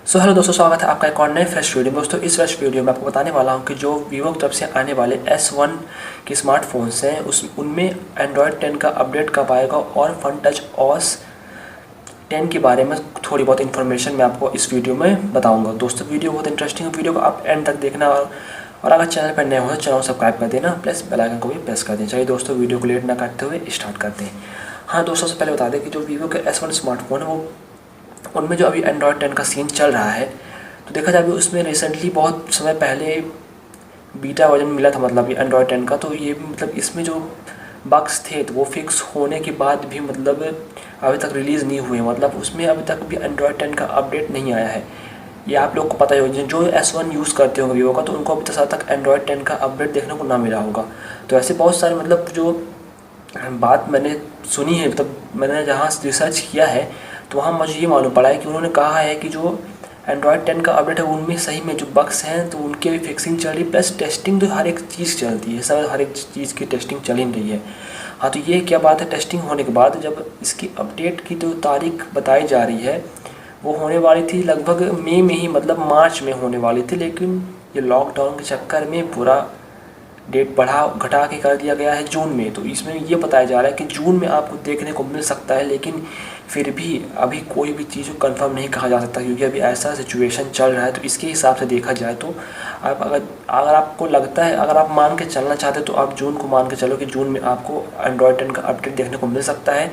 So hello दोस्तों, स्वागत है आपका एक और नए फ्रेश वीडियो में। दोस्तों इस फ्रेश वीडियो में आपको बताने वाला हूं कि जो वीवो की तरफ से आने वाले S1 के स्मार्टफोन्स हैं उनमें एंड्रॉयड 10 का अपडेट कब आएगा और FunTouchOS 10 के बारे में थोड़ी बहुत इन्फॉर्मेशन मैं आपको इस वीडियो में बताऊंगा। दोस्तों वीडियो बहुत इंटरेस्टिंग है, वीडियो को आप एंड तक देखना और अगर चैनल पर नए हो तो चैनल सब्सक्राइब कर देना, प्लस बेल आइकन को भी प्रेस कर देना। चलिए दोस्तों वीडियो को लेट ना करते हुए स्टार्ट करते हैं। हाँ दोस्तों, से पहले बता दें कि जो वीवो के S1 स्मार्टफोन है वो उनमें जो अभी एंड्रॉयड 10 का सीन चल रहा है, तो देखा जाए उसमें रिसेंटली बहुत समय पहले बीटा वर्जन मिला था, मतलब ये एंड्रॉयड 10 का। तो ये भी मतलब इसमें जो बग्स थे तो वो फिक्स होने के बाद भी मतलब अभी तक रिलीज़ नहीं हुए, मतलब उसमें अभी तक भी एंड्रॉयड 10 का अपडेट नहीं आया है। ये आप लोग को पता ही होगा, जो S1 यूज़ करते होंगे वीवो का, तो उनको अभी तक एंड्रॉयड 10 का अपडेट देखने को ना मिला होगा। तो ऐसे बहुत सारे मतलब जो बात मैंने सुनी है, मतलब मैंने जहाँ रिसर्च किया है तो वहाँ मुझे ये मालूम पड़ा है कि उन्होंने कहा है कि जो एंड्रॉयड 10 का अपडेट है उनमें सही में जो बग्स हैं तो उनकी भी फिक्सिंग चल रही, प्लस टेस्टिंग तो हर एक चीज़ चलती है, सब हर एक चीज़ की टेस्टिंग चल ही रही है। हाँ, तो ये क्या बात है, टेस्टिंग होने के बाद जब इसकी अपडेट की जो तारीख बताई जा रही है वो होने वाली थी लगभग मई में ही, मतलब मार्च में होने वाली थी, लेकिन ये लॉकडाउन के चक्कर में पूरा डेट बढ़ा घटा के कर दिया गया है जून में। तो इसमें ये बताया जा रहा है कि जून में आपको देखने को मिल सकता है, लेकिन फिर भी अभी कोई भी चीज़ को कंफर्म नहीं कहा जा सकता, क्योंकि अभी ऐसा सिचुएशन चल रहा है। तो इसके हिसाब से देखा जाए तो आप अगर आपको लगता है, अगर आप मान के चलना चाहते हो तो आप जून को मान के चलो कि जून में आपको एंड्रॉयड 10 का अपडेट देखने को मिल सकता है।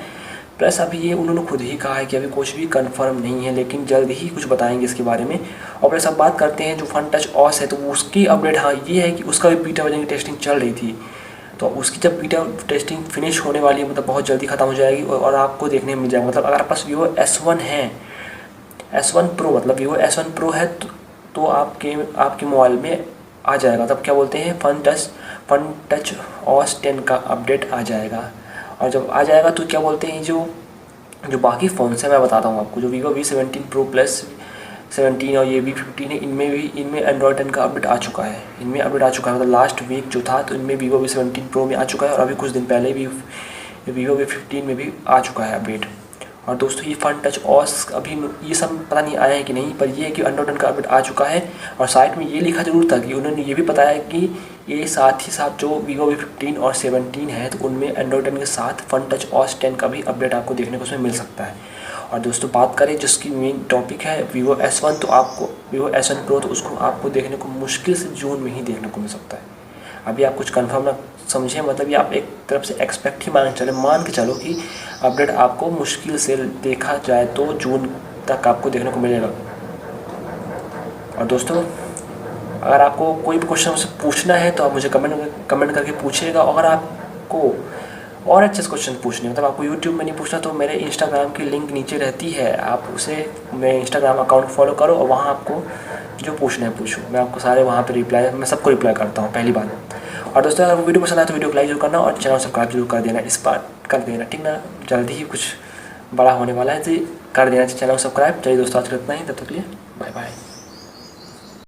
प्लस अभी ये उन्होंने खुद ही कहा है कि अभी कुछ भी कंफर्म नहीं है, लेकिन जल्द ही कुछ बताएंगे इसके बारे में। और प्लस अब बात करते हैं जो FunTouchOS है, तो उसकी अपडेट हाँ ये है कि उसका भी बीटा वर्जन की टेस्टिंग चल रही थी, तो उसकी जब बीटा टेस्टिंग फिनिश होने वाली है, मतलब बहुत जल्दी ख़त्म हो जाएगी और आपको देखने को मिल जाएगा। मतलब अगर आपके पास वीवो S1 है, S1 Pro, मतलब वीवो S1 Pro है तो आपके मोबाइल में आ जाएगा, तब क्या बोलते हैं FunTouchOS 10 का अपडेट आ जाएगा। और जब आ जाएगा तो क्या बोलते हैं, जो बाकी फ़ोन्स हैं मैं बताता हूँ आपको, जो वीवो V17 Pro प्लस 17 और ये V15 है, इनमें एंड्रॉयड 10 का अपडेट आ चुका है। इनमें अपडेट आ चुका है, मतलब लास्ट वीक जो था तो इनमें वीवो V17 Pro में आ चुका है, और अभी कुछ दिन पहले भी वीवो V15 में भी आ चुका है अपडेट। और दोस्तों ये FunTouchOS अभी ये सब पता नहीं आया है कि नहीं, पर ये है कि एंड्रॉयड 10 का अपडेट आ चुका है। और साइट में ये लिखा जरूर था कि उन्होंने ये भी बताया कि ये साथ ही साथ जो वीवो V15 और 17 है तो उनमें एंड्रॉयड 10 के साथ FunTouchOS 10 का भी अपडेट आपको देखने को उसमें मिल सकता है। और दोस्तों बात करें जिसकी मेन टॉपिक है वीवो S1, तो आपको वीवो S1 Pro, तो उसको आपको देखने को मुश्किल से जून में ही देखने को मिल सकता है। अभी आप कुछ कंफर्म ना समझें, मतलब ये आप एक तरफ से एक्सपेक्ट ही मान के चलो कि अपडेट आपको मुश्किल से देखा जाए तो जून तक आपको देखने को मिलेगा। और दोस्तों अगर आपको कोई भी क्वेश्चन मुझसे पूछना है तो आप मुझे कमेंट करके पूछिएगा। अगर आपको और अच्छे से क्वेश्चन पूछने, मतलब आपको यूट्यूब में नहीं पूछना, तो मेरे इंस्टाग्राम की लिंक नीचे रहती है, आप उसे मेरे इंस्टाग्राम अकाउंट फॉलो करो और वहाँ आपको जो पूछना है पूछो, मैं आपको सारे वहाँ पे मैं सबको रिप्लाई करता हूँ पहली बात। और दोस्तों अगर वीडियो पसंद आए तो वीडियो को लाइक जरूर करना और चैनल सब्सक्राइब जरूर कर देना, इस बार कर देना, ठीक ना। जल्दी ही कुछ बड़ा होने वाला है तो कर देना चैनल सब्सक्राइब। चलिए दोस्तों आज करते हैं, तब तक के लिए बाय बाय।